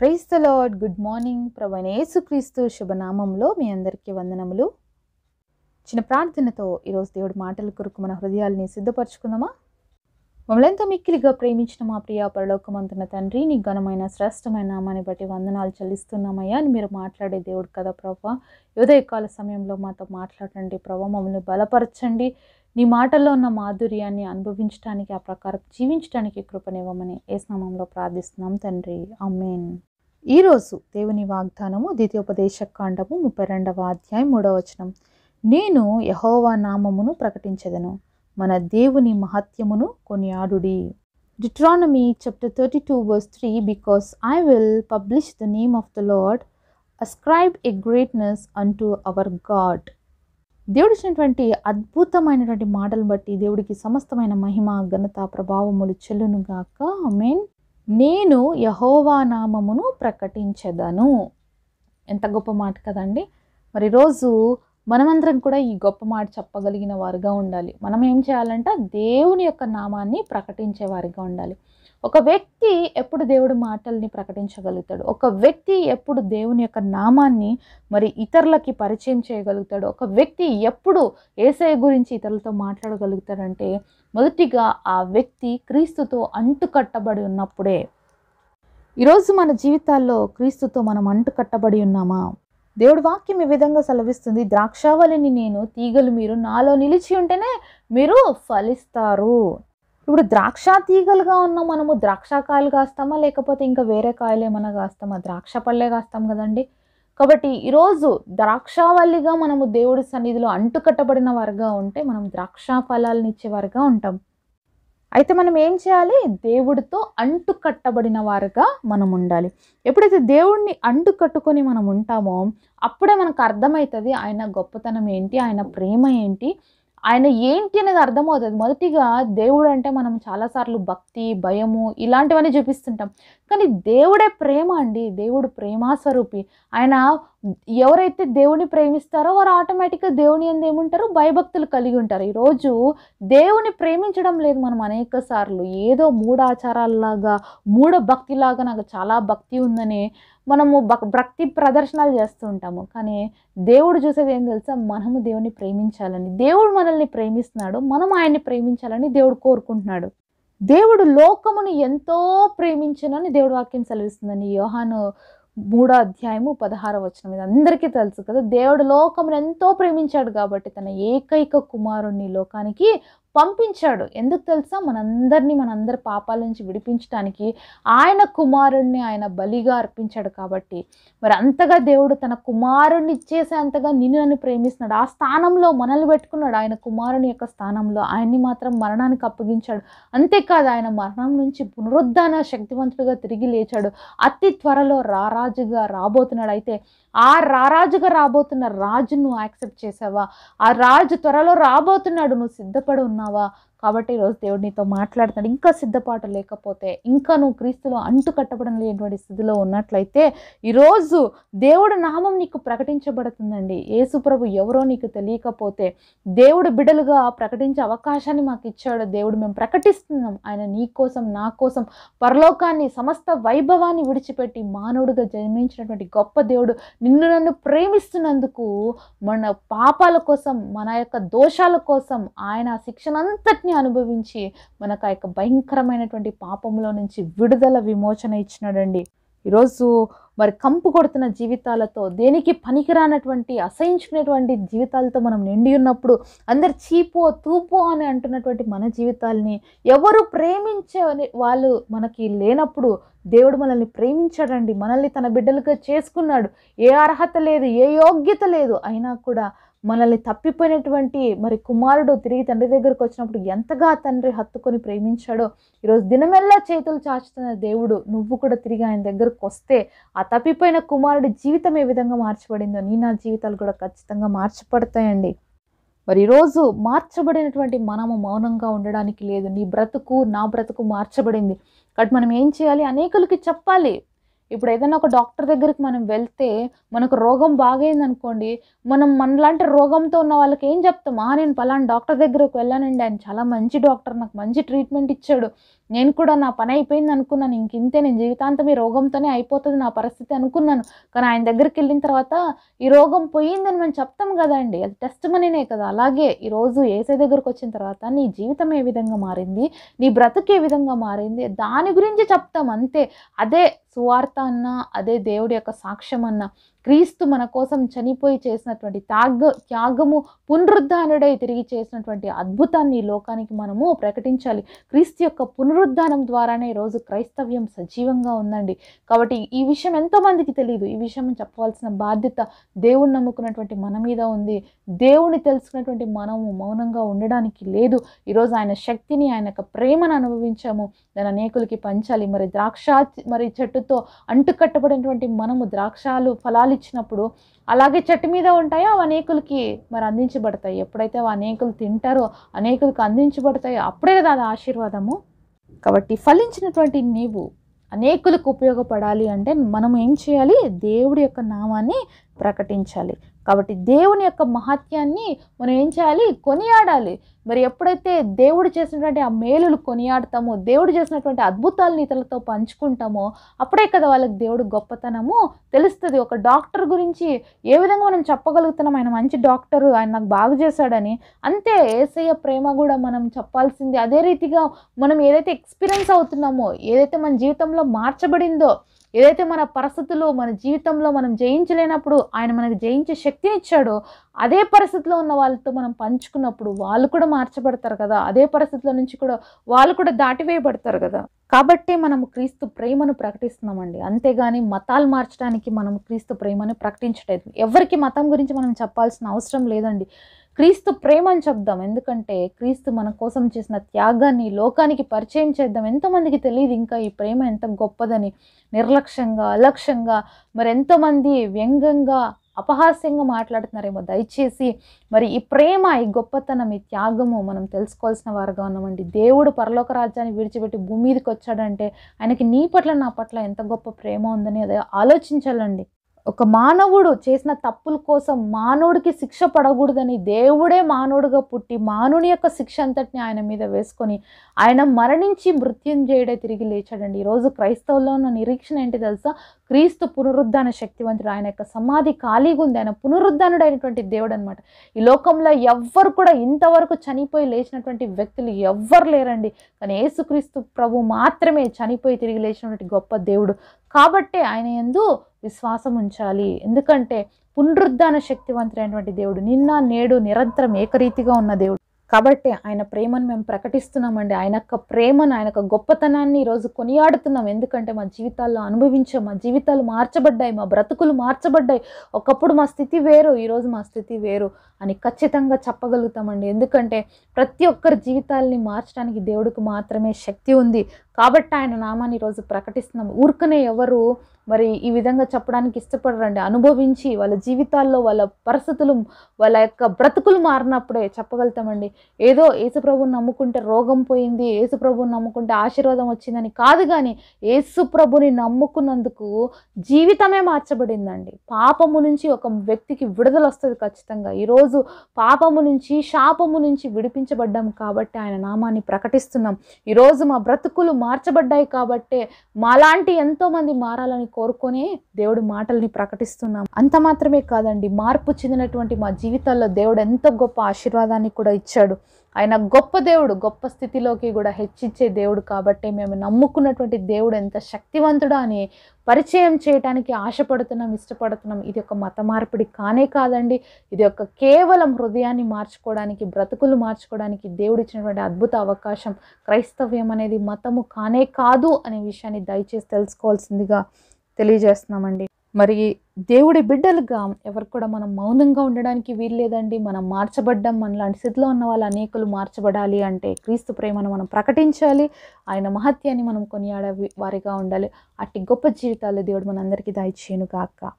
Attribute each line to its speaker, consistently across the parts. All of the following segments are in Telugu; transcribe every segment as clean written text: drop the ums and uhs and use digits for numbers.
Speaker 1: Praise the lord. Good morning. ప్రభువైన యేసుక్రీస్తు శుభనామంలో మీ అందరికీ వందనములు. చిన్న ప్రార్థనతో ఈరోజు దేవుడి మాటల కొరకు మన హృదయాల్ని సిద్ధపరచుకుందామా? మమ్మల్ని ఎంతో మిక్కిలిగా ప్రేమించిన మా ప్రియ పరలోకమంతున్న తండ్రి, నీ ఘనమైన శ్రేష్టమైన నామాన్ని బట్టి వందనాలు చెల్లిస్తున్నామయ్యా. అని మీరు మాట్లాడే దేవుడు కదా ప్రభా. ఉదయకాల సమయంలో మాతో మాట్లాడండి ప్రభా. మమ్మల్ని బలపరచండి. నీ మాటల్లో ఉన్న మాధుర్యాన్ని అనుభవించడానికి, ఆ ప్రకారం జీవించడానికి కృపనివ్వమని యేసు నామములో ప్రార్థిస్తున్నాం తండ్రి. ఆమేన్. ఈరోజు దేవుని వాగ్దానము ద్వితీయోపదేశ కాండము 32వ అధ్యాయం 3వ వచనం. నేను యెహోవా నామమును ప్రకటించెదను, మన దేవుని మహత్యమును కొనియాడుడి. Deuteronomy chapter 32 verse 3, because I will publish the name of the Lord, ascribe a greatness unto our God. దేవుడు ఇచ్చినటువంటి అద్భుతమైనటువంటి మాటలను బట్టి దేవుడికి సమస్తమైన మహిమ, ఘనత, ప్రభావములు చెల్లును గాక. ఆమేన్. నేను యెహోవా నామమును ప్రకటించెదను. ఎంత గొప్ప మాట కదండి. మరి రోజు మనమందరం కూడా ఈ గొప్ప మాట చెప్పగలిగిన వారుగా ఉండాలి. మనం ఏం చేయాలంటే దేవుని యొక్క నామాన్ని ప్రకటించే వారిగా ఉండాలి. ఒక వ్యక్తి ఎప్పుడు దేవుడి మాటల్ని ప్రకటించగలుగుతాడు? ఒక వ్యక్తి ఎప్పుడు దేవుని యొక్క నామాన్ని మరి ఇతరులకి పరిచయం చేయగలుగుతాడు? ఒక వ్యక్తి ఎప్పుడు యేసయ్య గురించి ఇతరులతో మాట్లాడగలుగుతాడంటే, మొదటిగా ఆ వ్యక్తి క్రీస్తుతో అంటుకట్టబడి ఉన్నప్పుడే. ఈరోజు మన జీవితాల్లో క్రీస్తుతో మనం అంటుకట్టబడి ఉన్నామా? దేవుడి వాక్యం ఈ విధంగా సెలవిస్తుంది, ద్రాక్షావళిని నేను, తీగలు మీరు, నాలో నిలిచి ఉంటేనే మీరు ఫలిస్తారు. ఇప్పుడు ద్రాక్ష తీగలుగా ఉన్న మనము ద్రాక్షకాయలు కాస్తామా, లేకపోతే ఇంకా వేరే కాయలు ఏమైనా కాస్తామా? ద్రాక్ష పళ్ళే కాస్తాం కదండి. కాబట్టి ఈరోజు ద్రాక్షావల్లిగా మనము దేవుడి సన్నిధిలో అంటుకట్టబడిన వారుగా ఉంటే మనం ద్రాక్ష ఫలాలను ఇచ్చేవారుగా ఉంటాం. అయితే మనం ఏం చేయాలి? దేవుడితో అంటుకట్టబడిన వారుగా మనం ఉండాలి. ఎప్పుడైతే దేవుడిని అంటుకట్టుకొని మనం ఉంటామో అప్పుడే మనకు అర్థమవుతుంది ఆయన గొప్పతనం ఏంటి, ఆయన ప్రేమ ఏంటి, ఆయన ఏంటి అనేది అర్థమవుతుంది. మొదటిగా దేవుడు అంటే మనం చాలాసార్లు భక్తి, భయము ఇలాంటివన్నీ చూపిస్తుంటాం. కానీ దేవుడే ప్రేమ అండి. దేవుడు ప్రేమాస్వరూపి. ఆయన ఎవరైతే దేవుని ప్రేమిస్తారో వారు ఆటోమేటిక్గా దేవుని యందు ఏముంటారు? భయభక్తులు కలిగి ఉంటారు. ఈరోజు దేవుని ప్రేమించడం లేదు మనం అనేక సార్లు. ఏదో మూఢాచారాల్లాగా, మూఢ భక్తిలాగా నాకు చాలా భక్తి ఉందని మనము భక్తి ప్రదర్శనలు చేస్తూ ఉంటాము. కానీ దేవుడు చూసేది ఏం తెలుసా? మనము దేవుని ప్రేమించాలని. దేవుడు మనల్ని ప్రేమిస్తున్నాడు, మనం ఆయన్ని ప్రేమించాలని దేవుడు కోరుకుంటున్నాడు. దేవుడు లోకమును ఎంతో ప్రేమించునని దేవుడు వాక్యం సెలవిస్తుందండి. యోహాను 3వ అధ్యాయము 16వ వచనం. ఇది అందరికీ తెలుసు కదా. దేవుడు లోకమును ఎంతో ప్రేమించాడు కాబట్టి తన ఏకైక కుమారుణ్ణి లోకానికి పంపించాడు. ఎందుకు తెలుసా? మనందరి పాపాల నుంచి విడిపించడానికి ఆయన కుమారుణ్ణి ఆయన బలిగా అర్పించాడు కాబట్టి. మరి అంతగా దేవుడు తన కుమారుణ్ణి ఇచ్చేసే అంతగా నిన్ను నన్ను ప్రేమిస్తున్నాడు. ఆ స్థానంలో మనల్ని పెట్టుకున్నాడు. ఆయన కుమారుని యొక్క స్థానంలో ఆయన్ని మాత్రం మరణానికి అప్పగించాడు. అంతేకాదు, ఆయన మరణం నుంచి పునరుద్ధాన శక్తివంతుడిగా తిరిగి లేచాడు. అతి త్వరలో రారాజుగా రాబోతున్నాడు. అయితే ఆ రారాజుగా రాబోతున్న రాజును యాక్సెప్ట్ చేసావా? ఆ రాజు త్వరలో రాబోతున్నాడు, నువ్వు సిద్ధపడి ఉన్నావా? కాబట్టి ఈరోజు దేవుడు నీతో మాట్లాడుతున్నాడు. ఇంకా సిద్ధపాటు లేకపోతే, ఇంకా నువ్వు క్రీస్తులో అంటుకట్టబడం లేనటువంటి స్థితిలో ఉన్నట్లయితే ఈరోజు దేవుడు నామం నీకు ప్రకటించబడుతుందండి. యేసు ప్రభు ఎవరో నీకు తెలియకపోతే దేవుడు బిడ్డలుగా ప్రకటించే అవకాశాన్ని మాకు ఇచ్చాడు. దేవుడు మేము ప్రకటిస్తున్నాం. ఆయన నీ కోసం, నా కోసం పరలోకాన్ని, సమస్త వైభవాన్ని విడిచిపెట్టి మానవుడిగా జన్మించినటువంటి గొప్ప దేవుడు నిన్ను నన్ను ప్రేమిస్తున్నందుకు, మన పాపాల కోసం, మన యొక్క దోషాల కోసం ఆయన శిక్షనంతటిని అనుభవించి మనకు ఆ యొక్క భయంకరమైనటువంటి పాపంలో నుంచి విడుదల, విమోచన ఇచ్చినాడండి. ఈరోజు మరి కంపు కొడుతున్న జీవితాలతో, దేనికి పనికిరానటువంటి అసహించుకునేటువంటి జీవితాలతో మనం నిండి ఉన్నప్పుడు, అందరు చీపో తూపో అని అంటున్నటువంటి మన జీవితాలని ఎవరు ప్రేమించే వాళ్ళు మనకి లేనప్పుడు దేవుడు మనల్ని ప్రేమించాడండి. మనల్ని తన బిడ్డలుగా చేసుకున్నాడు. ఏ అర్హత లేదు, ఏ యోగ్యత లేదు, అయినా కూడా మనల్ని తప్పిపోయినటువంటి మరి కుమారుడు తిరిగి తండ్రి దగ్గరకు వచ్చినప్పుడు ఎంతగా తండ్రి హత్తుకొని ప్రేమించాడో ఈరోజు దినమెల్లా చేతులు చాచుతున్న దేవుడు నువ్వు కూడా తిరిగి ఆయన దగ్గరకు వస్తే ఆ తప్పిపోయిన కుమారుడి జీవితం ఏ విధంగా మార్చబడిందో నీ నా జీవితాలు కూడా ఖచ్చితంగా మార్చబడతాయండి. మరి ఈరోజు మార్చబడినటువంటి మనము మౌనంగా ఉండడానికి లేదు. నీ బ్రతుకు, నా బ్రతుకు మార్చబడింది కాబట్టి మనం ఏం చేయాలి? అనేకులకి చెప్పాలి. ఇప్పుడు ఏదైనా ఒక డాక్టర్ దగ్గరికి మనం వెళ్తే మనకు రోగం బాగైంది అనుకోండి, మనం మనలాంటి రోగంతో ఉన్న వాళ్ళకి ఏం చెప్తాం? నేను పలానా డాక్టర్ దగ్గరకు వెళ్ళానండి, ఆయన చాలా మంచి డాక్టర్, నాకు మంచి ట్రీట్మెంట్ ఇచ్చాడు, నేను కూడా నా పని అయిపోయింది అనుకున్నాను, ఇంతే, నేను జీవితాంతం ఈ రోగంతోనే అయిపోతుంది నా పరిస్థితి అనుకున్నాను. కానీ ఆయన దగ్గరికి వెళ్ళిన తర్వాత ఈ రోగం పోయిందని మనం చెప్తాం కదండి, అది టెస్టిమనీనే కదా. అలాగే ఈరోజు యేసయ్య దగ్గరకు వచ్చిన తర్వాత నీ జీవితం ఏ విధంగా మారింది, నీ బ్రతుకు ఏ విధంగా మారింది, దాని గురించి చెప్తాం అంతే. అదే సువార్త అన్న, అదే దేవుడి యొక్క సాక్ష్యం అన్న. క్రీస్తు మన కోసం చనిపోయి చేసినటువంటి త్యాగము, పునరుద్ధానుడై తిరిగి చేసినటువంటి అద్భుతాన్ని ఈ లోకానికి మనము ప్రకటించాలి. క్రీస్తు యొక్క పునరుద్ధానం ద్వారానే ఈరోజు క్రైస్తవ్యం సజీవంగా ఉందండి. కాబట్టి ఈ విషయం ఎంతోమందికి తెలియదు. ఈ విషయం చెప్పవలసిన బాధ్యత దేవుణ్ణి నమ్ముకున్నటువంటి మన మీద ఉంది. దేవుని తెలుసుకున్నటువంటి మనము మౌనంగా ఉండడానికి లేదు. ఈరోజు ఆయన శక్తిని, ఆయన యొక్క ప్రేమను అనుభవించాము, దాని అనేకులకి పంచాలి. మరి చెట్టుతో అంటుకట్టబడినటువంటి మనము ద్రాక్షాలు ఫలాలు ఇచ్చినప్పుడు అలాగే చెట్టు మీద ఉంటాయో అవి అనేకులకి మరి అందించబడతాయి. ఎప్పుడైతే అవి అనేకులు తింటారో, అనేకులకు అందించబడతాయో అప్పుడే కదా అది ఆశీర్వాదము. కాబట్టి ఫలించినటువంటి నీవు అనేకులకు ఉపయోగపడాలి అంటే మనం ఏం చేయాలి? దేవుడి యొక్క నామాన్ని ప్రకటించాలి. కాబట్టి దేవుని యొక్క మహత్యాన్ని మనం ఏం చేయాలి? కొనియాడాలి. మరి ఎప్పుడైతే దేవుడు చేసినటువంటి ఆ మేలులు కొనియాడతామో, దేవుడు చేసినటువంటి అద్భుతాలను ఇతరులతో పంచుకుంటామో, అప్పుడే కదా వాళ్ళకి దేవుడు గొప్పతనము తెలుస్తుంది. ఒక డాక్టర్ గురించి ఏ విధంగా మనం చెప్పగలుగుతున్నాం, ఆయన మంచి డాక్టరు, ఆయన నాకు బాగు చేశాడని. అంతే యేసయ్య ప్రేమ కూడా మనం చెప్పాల్సింది అదే రీతిగా. మనం ఏదైతే ఎక్స్పీరియన్స్ అవుతున్నామో, ఏదైతే మన జీవితంలో మార్చబడిందో, ఏదైతే మన పరిస్థితులు మన జీవితంలో మనం జయించలేనప్పుడు ఆయన మనకు జయించే శక్తినిచ్చాడో, అదే పరిస్థితిలో ఉన్న వాళ్ళతో మనం పంచుకున్నప్పుడు వాళ్ళు కూడా మార్చబడతారు కదా. అదే పరిస్థితుల నుంచి కూడా వాళ్ళు కూడా దాటివేయబడతారు కదా. కాబట్టి మనము క్రీస్తు ప్రేమను ప్రకటిస్తున్నామండి. అంతేగాని మతాలు మార్చడానికి మనం క్రీస్తు ప్రేమను ప్రకటించలేదు. ఎవరికి మతం గురించి మనం చెప్పాల్సిన అవసరం లేదండి. క్రీస్తు ప్రేమని చెప్దాం. ఎందుకంటే క్రీస్తు మన కోసం చేసిన త్యాగాన్ని లోకానికి పరిచయం చేద్దాం. ఎంతోమందికి తెలియదు ఇంకా ఈ ప్రేమ ఎంత గొప్పదని. నిర్లక్ష్యంగా, అలక్ష్యంగా, మరి ఎంతోమంది వ్యంగ్యంగా, అపహాస్యంగా మాట్లాడుతున్నారేమో. దయచేసి మరి ఈ ప్రేమ, ఈ గొప్పతనం, ఈ త్యాగము మనం తెలుసుకోవాల్సిన వారుగా ఉన్నామండి. దేవుడు పరలోక రాజ్యాన్ని విడిచిపెట్టి భూమి మీదకి వచ్చాడంటే ఆయనకి నీ పట్ల, నా పట్ల ఎంత గొప్ప ప్రేమ ఉందని అది ఆలోచించాలండి. ఒక మానవుడు చేసిన తప్పుల కోసం మానవుడికి శిక్ష పడకూడదని దేవుడే మానవుడిగా పుట్టి మానవుని యొక్క శిక్ష అంతటిని ఆయన మీద వేసుకొని ఆయన మరణించి మృత్యుంజయుడే తిరిగి లేచాడండి. ఈరోజు క్రైస్తవుల్లో ఉన్న నిరీక్షణ ఏంటి తెలుసా? క్రీస్తు పునరుద్ధాన శక్తివంతుడు. ఆయన యొక్క సమాధి ఖాళీగా ఉంది. ఆయన పునరుద్ధానుడు అయినటువంటి దేవుడు అనమాట. ఈ లోకంలో ఎవ్వరు కూడా ఇంతవరకు చనిపోయి లేచినటువంటి వ్యక్తులు ఎవ్వరు లేరండి. కానీ యేసుక్రీస్తు ప్రభు మాత్రమే చనిపోయి తిరిగి లేచినటువంటి గొప్ప దేవుడు. కాబట్టే ఆయన యందు విశ్వాసం ఉంచాలి. ఎందుకంటే పునరుద్ధాన శక్తివంతుడైనటువంటి దేవుడు, నిన్న నేడు నిరంతరం ఏకరీతిగా ఉన్న దేవుడు. కాబట్టి ఆయన ప్రేమను మేము ప్రకటిస్తున్నామండి. ఆయన యొక్క ప్రేమను, ఆయన యొక్క గొప్పతనాన్ని ఈరోజు కొనియాడుతున్నాం. ఎందుకంటే మా జీవితాల్లో అనుభవించాం, మా జీవితాలు మార్చబడ్డాయి, మా బ్రతుకులు మార్చబడ్డాయి. ఒకప్పుడు మా స్థితి వేరు, ఈరోజు మా స్థితి వేరు అని ఖచ్చితంగా చెప్పగలుగుతామండి. ఎందుకంటే ప్రతి ఒక్కరి జీవితాలని మార్చడానికి దేవుడికి మాత్రమే శక్తి ఉంది. కాబట్టి ఆయన నామాన్ని ఈరోజు ప్రకటిస్తున్నాం. ఊరికనే ఎవరు మరి ఈ విధంగా చెప్పడానికి ఇష్టపడరండి. అనుభవించి వాళ్ళ జీవితాల్లో వాళ్ళ పరిస్థితులు, వాళ్ళ యొక్క బ్రతుకులు మారినప్పుడే చెప్పగలుగుతామండి. ఏదో యేసుప్రభుని నమ్ముకుంటే రోగం పోయింది, యేసుప్రభుని నమ్ముకుంటే ఆశీర్వాదం వచ్చిందని కాదు, కానీ యేసుప్రభుని నమ్ముకున్నందుకు జీవితమే మార్చబడిందండి. పాపము నుంచి ఒక వ్యక్తికి విడుదల వస్తుంది ఖచ్చితంగా. ఈరోజు పాపము నుంచి, శాపము నుంచి విడిపించబడ్డాం కాబట్టి ఆయన నామాన్ని ప్రకటిస్తున్నాం. ఈరోజు మా బ్రతుకులు మార్చబడ్డాయి కాబట్టే మాలాంటి ఎంతోమంది మారాలని కోరుకొని దేవుడి మాటల్ని ప్రకటిస్తున్నాం. అంత మాత్రమే కాదండి, మార్పు చెందినటువంటి మా జీవితాల్లో దేవుడు ఎంత గొప్ప ఆశీర్వాదాన్ని కూడా ఇచ్చాడు. ఆయన గొప్ప దేవుడు, గొప్ప స్థితిలోకి కూడా హెచ్చించే దేవుడు. కాబట్టి మేము నమ్ముకున్నటువంటి దేవుడు ఎంత శక్తివంతుడా అని పరిచయం చేయడానికి ఆశపడుతున్నాం, ఇష్టపడుతున్నాం. ఇది ఒక మత మార్పిడి కానే కాదండి. ఇది ఒక కేవలం హృదయాన్ని మార్చుకోవడానికి, బ్రతుకులు మార్చుకోవడానికి దేవుడు ఇచ్చినటువంటి అద్భుత అవకాశం. క్రైస్తవ్యం అనేది మతము కానే కాదు అనే విషయాన్ని దయచేసి తెలుసుకోవాల్సిందిగా తెలియజేస్తున్నామండి. మరి దేవుడి బిడ్డలుగా ఎవరు కూడా మనం మౌనంగా ఉండడానికి వీల్లేదండి. మనం మార్చబడ్డాం. మనలాంటి స్థితిలో ఉన్న వాళ్ళు అనేకులు మార్చబడాలి అంటే క్రీస్తు ప్రేమను మనం ప్రకటించాలి. ఆయన మహత్యాన్ని మనం కొనియాడే వారిగా ఉండాలి. అట్టి గొప్ప జీవితాలు దేవుడు మనందరికీ దయచేయును గాక.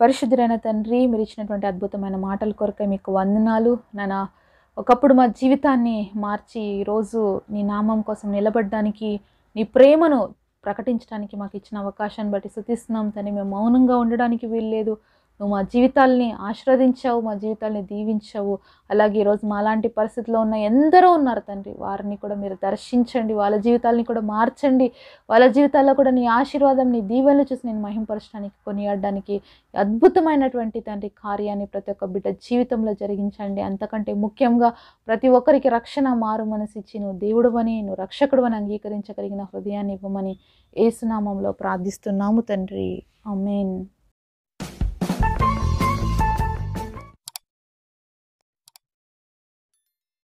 Speaker 1: పరిశుద్ధుడైన తండ్రి, మీరు ఇచ్చినటువంటి అద్భుతమైన మాటల కొరకై మీకు వందనాలు. నాన్న, ఒకప్పుడు మా జీవితాన్ని మార్చి ఈరోజు నీ నామం కోసం నిలబడడానికి, నీ ప్రేమను ప్రకటించడానికి మాకు ఇచ్చిన అవకాశాన్ని బట్టి స్తుతిస్తున్నాం తండ్రి. మేము మౌనంగా ఉండడానికి వీల్లేదు. నువ్వు మా జీవితాల్ని ఆశీర్వదించావు, మా జీవితాల్ని దీవించావు. అలాగే ఈరోజు మాలాంటి పరిస్థితిలో ఉన్న ఎందరో ఉన్నారు తండ్రి. వారిని కూడా మీరు దర్శించండి, వాళ్ళ జీవితాల్ని కూడా మార్చండి. వాళ్ళ జీవితాల్లో కూడా నీ ఆశీర్వాదం, నీ దీవెనలు చూసి నేను మహింపరచడానికి, కొనియాడడానికి అద్భుతమైనటువంటి తండ్రి కార్యాన్ని ప్రతి ఒక్క బిడ్డ జీవితంలో జరిగించండి. అంతకంటే ముఖ్యంగా ప్రతి ఒక్కరికి రక్షణ, మారు మనసు ఇచ్చి నువ్వు దేవుడవని, నువ్వు రక్షకుడవని అంగీకరించగలిగిన హృదయాన్ని ఇవ్వమని యేసు నామములో ప్రార్థిస్తున్నాము తండ్రి. ఆమేన్.